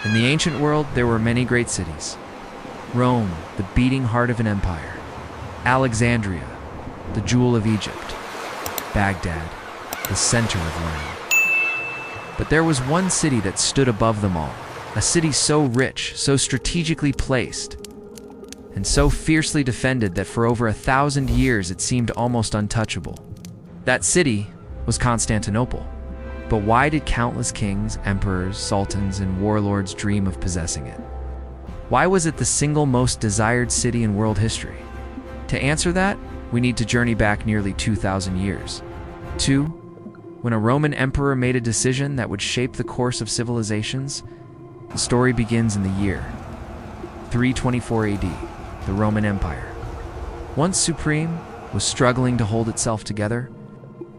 In the ancient world, there were many great cities. Rome, the beating heart of an empire. Alexandria, the jewel of Egypt. Baghdad, the center of learning. But there was one city that stood above them all, a city so rich, so strategically placed, and so fiercely defended that for over 1,000 years it seemed almost untouchable. That city was Constantinople. But why did countless kings, emperors, sultans, and warlords dream of possessing it? Why was it the single most desired city in world history? To answer that, we need to journey back nearly 2,000 years. When a Roman emperor made a decision that would shape the course of civilizations. The story begins in the year 324 AD, the Roman Empire. Once supreme, was struggling to hold itself together.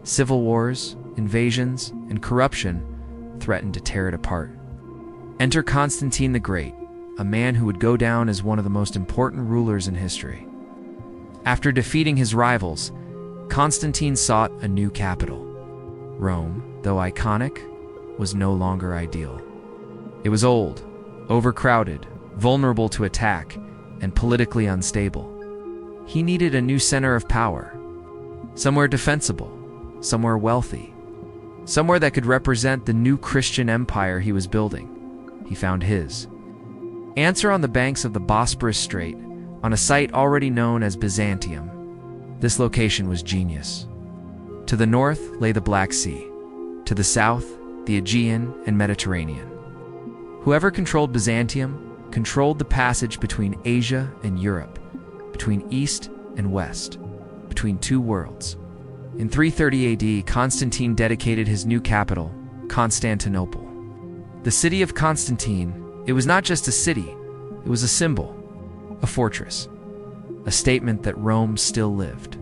Civil wars, invasions, and corruption threatened to tear it apart. Enter Constantine the Great, a man who would go down as one of the most important rulers in history. After defeating his rivals, Constantine sought a new capital. Rome, though iconic, was no longer ideal. It was old, overcrowded, vulnerable to attack, and politically unstable. He needed a new center of power, somewhere defensible, somewhere wealthy, somewhere that could represent the new Christian empire he was building. He found his answer on the banks of the Bosporus Strait, on a site already known as Byzantium. This location was genius. To the north lay the Black Sea, to the south, the Aegean and Mediterranean. Whoever controlled Byzantium controlled the passage between Asia and Europe, between East and West, between two worlds. In 330 AD, Constantine dedicated his new capital, Constantinople. The city of Constantine, it was not just a city, it was a symbol, a fortress, a statement that Rome still lived,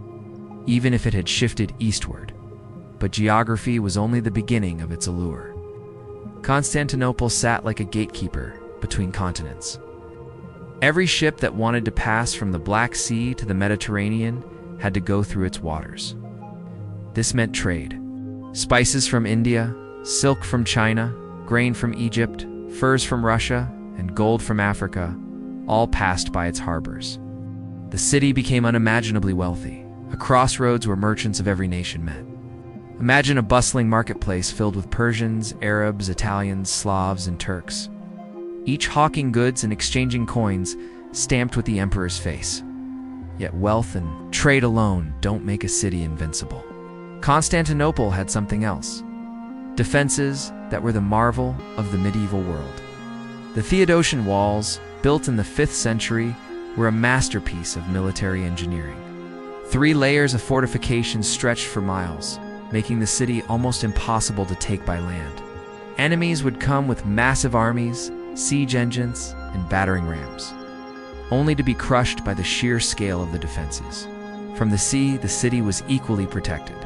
even if it had shifted eastward. But geography was only the beginning of its allure. Constantinople sat like a gatekeeper between continents. Every ship that wanted to pass from the Black Sea to the Mediterranean had to go through its waters. This meant trade. Spices from India, silk from China, grain from Egypt, furs from Russia, and gold from Africa, all passed by its harbors. The city became unimaginably wealthy, a crossroads where merchants of every nation met. Imagine a bustling marketplace filled with Persians, Arabs, Italians, Slavs, and Turks, each hawking goods and exchanging coins stamped with the emperor's face. Yet wealth and trade alone don't make a city invincible. Constantinople had something else. Defenses that were the marvel of the medieval world. The Theodosian walls, built in the 5th century, were a masterpiece of military engineering. 3 layers of fortifications stretched for miles, making the city almost impossible to take by land. Enemies would come with massive armies, siege engines, and battering rams, only to be crushed by the sheer scale of the defenses. From the sea, the city was equally protected.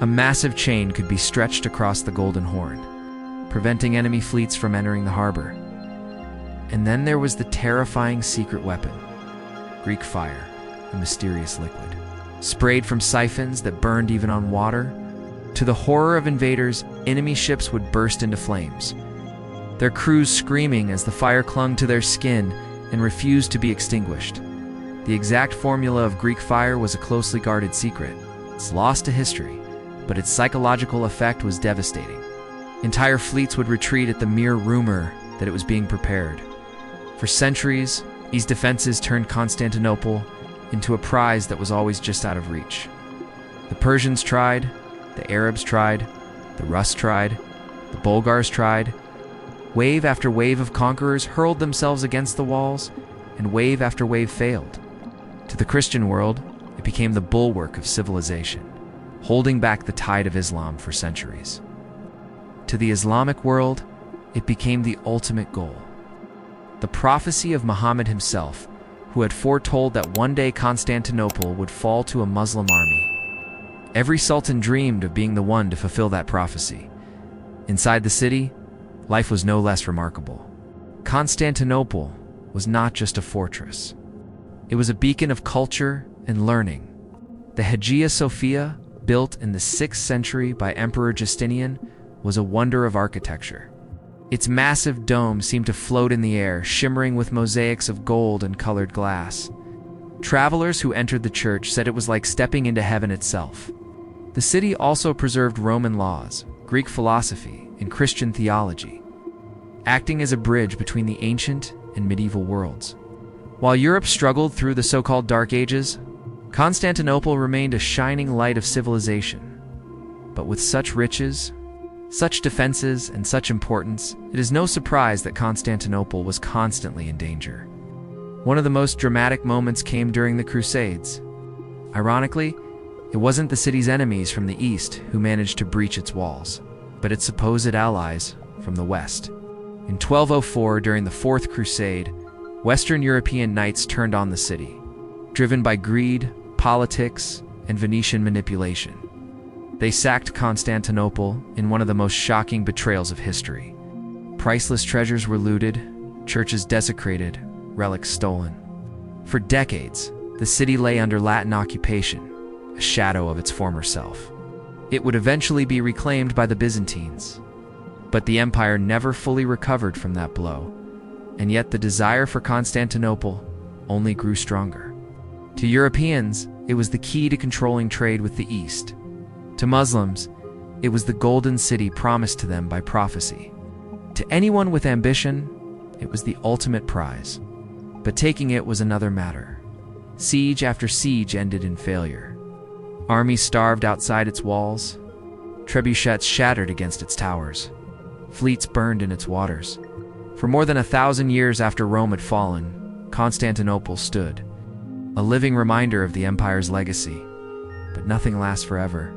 A massive chain could be stretched across the Golden Horn, preventing enemy fleets from entering the harbor. And then there was the terrifying secret weapon, Greek fire, a mysterious liquid, sprayed from siphons that burned even on water. To the horror of invaders, enemy ships would burst into flames, their crews screaming as the fire clung to their skin and refused to be extinguished. The exact formula of Greek fire was a closely guarded secret. It's lost to history, but its psychological effect was devastating. Entire fleets would retreat at the mere rumor that it was being prepared. For centuries, these defenses turned Constantinople into a prize that was always just out of reach. The Persians tried, the Arabs tried, the Rus tried, the Bulgars tried. Wave after wave of conquerors hurled themselves against the walls, and wave after wave failed. To the Christian world, it became the bulwark of civilization, holding back the tide of Islam for centuries. To the Islamic world, it became the ultimate goal. The prophecy of Muhammad himself, who had foretold that one day Constantinople would fall to a Muslim army. Every sultan dreamed of being the one to fulfill that prophecy. Inside the city, life was no less remarkable. Constantinople was not just a fortress. It was a beacon of culture and learning. The Hagia Sophia, built in the 6th century by Emperor Justinian, was a wonder of architecture. Its massive dome seemed to float in the air, shimmering with mosaics of gold and colored glass. Travelers who entered the church said it was like stepping into heaven itself. The city also preserved Roman laws, Greek philosophy, and Christian theology, acting as a bridge between the ancient and medieval worlds. While Europe struggled through the so-called Dark Ages, Constantinople remained a shining light of civilization. But with such riches, such defenses, and such importance, it is no surprise that Constantinople was constantly in danger. One of the most dramatic moments came during the Crusades. Ironically, it wasn't the city's enemies from the east who managed to breach its walls, but its supposed allies from the west. In 1204, during the Fourth Crusade, Western European knights turned on the city, driven by greed, politics, and Venetian manipulation. They sacked Constantinople in one of the most shocking betrayals of history. Priceless treasures were looted, churches desecrated, relics stolen. For decades, the city lay under Latin occupation, a shadow of its former self. It would eventually be reclaimed by the Byzantines. But the empire never fully recovered from that blow, and yet the desire for Constantinople only grew stronger. To Europeans, it was the key to controlling trade with the East. To Muslims, it was the golden city promised to them by prophecy. To anyone with ambition, it was the ultimate prize. But taking it was another matter. Siege after siege ended in failure. Armies starved outside its walls, trebuchets shattered against its towers, fleets burned in its waters. For more than 1,000 years after Rome had fallen, Constantinople stood, a living reminder of the empire's legacy. But nothing lasts forever.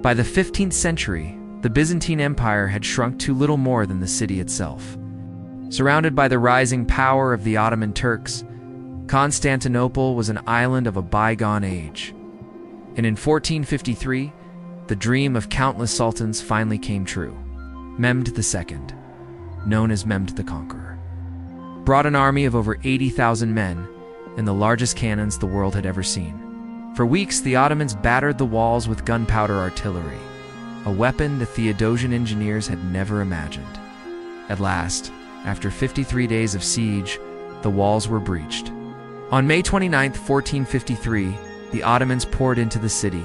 By the 15th century, the Byzantine Empire had shrunk to little more than the city itself. Surrounded by the rising power of the Ottoman Turks, Constantinople was an island of a bygone age. And in 1453, the dream of countless sultans finally came true. Mehmed II, known as Mehmed the Conqueror, brought an army of over 80,000 men and the largest cannons the world had ever seen. For weeks, the Ottomans battered the walls with gunpowder artillery, a weapon the Theodosian engineers had never imagined. At last, after 53 days of siege, the walls were breached. On May 29, 1453, the Ottomans poured into the city.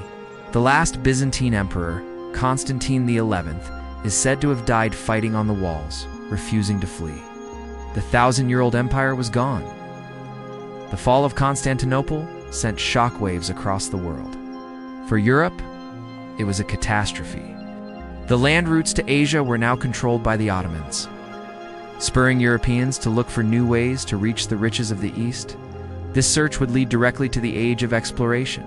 The last Byzantine emperor, Constantine XI, is said to have died fighting on the walls, refusing to flee. The 1,000-year-old empire was gone. The fall of Constantinople sent shockwaves across the world. For Europe, it was a catastrophe. The land routes to Asia were now controlled by the Ottomans, spurring Europeans to look for new ways to reach the riches of the East. This search would lead directly to the Age of Exploration,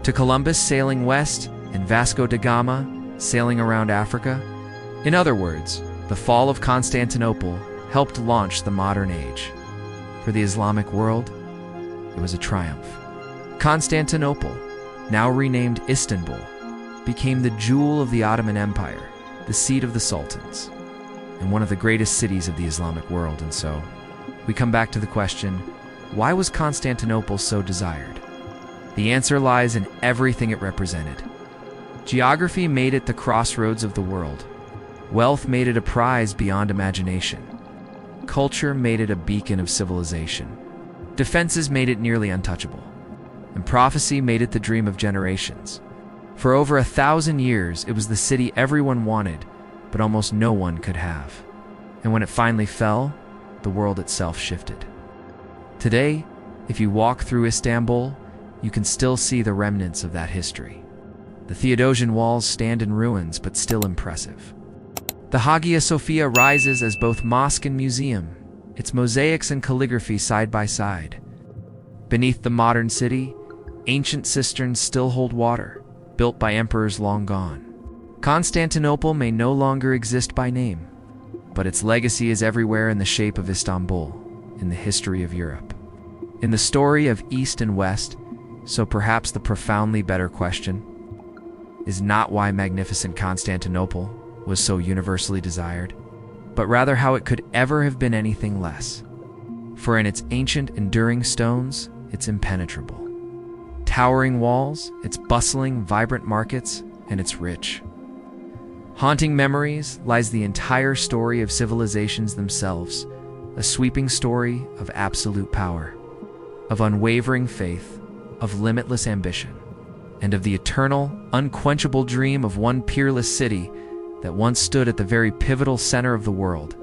to Columbus sailing west and Vasco da Gama sailing around Africa. In other words, the fall of Constantinople helped launch the modern age. For the Islamic world, it was a triumph. Constantinople, now renamed Istanbul, became the jewel of the Ottoman Empire, the seat of the sultans, and one of the greatest cities of the Islamic world. And so, we come back to the question, why was Constantinople so desired? The answer lies in everything it represented. Geography made it the crossroads of the world. Wealth made it a prize beyond imagination. Culture made it a beacon of civilization. Defenses made it nearly untouchable. And prophecy made it the dream of generations. For over 1,000 years, it was the city everyone wanted, but almost no one could have. And when it finally fell, the world itself shifted. Today, if you walk through Istanbul, you can still see the remnants of that history. The Theodosian walls stand in ruins, but still impressive. The Hagia Sophia rises as both mosque and museum, its mosaics and calligraphy side by side. Beneath the modern city, ancient cisterns still hold water, built by emperors long gone. Constantinople may no longer exist by name, but its legacy is everywhere in the shape of Istanbul, in the history of Europe. In the story of East and West, so perhaps the profoundly better question is not why magnificent Constantinople was so universally desired, but rather how it could ever have been anything less. For in its ancient, enduring stones, it's impenetrable. Towering walls, its bustling, vibrant markets, and its rich, Haunting memories lies the entire story of civilizations themselves, a sweeping story of absolute power, of unwavering faith, of limitless ambition, and of the eternal, unquenchable dream of one peerless city that once stood at the very pivotal center of the world,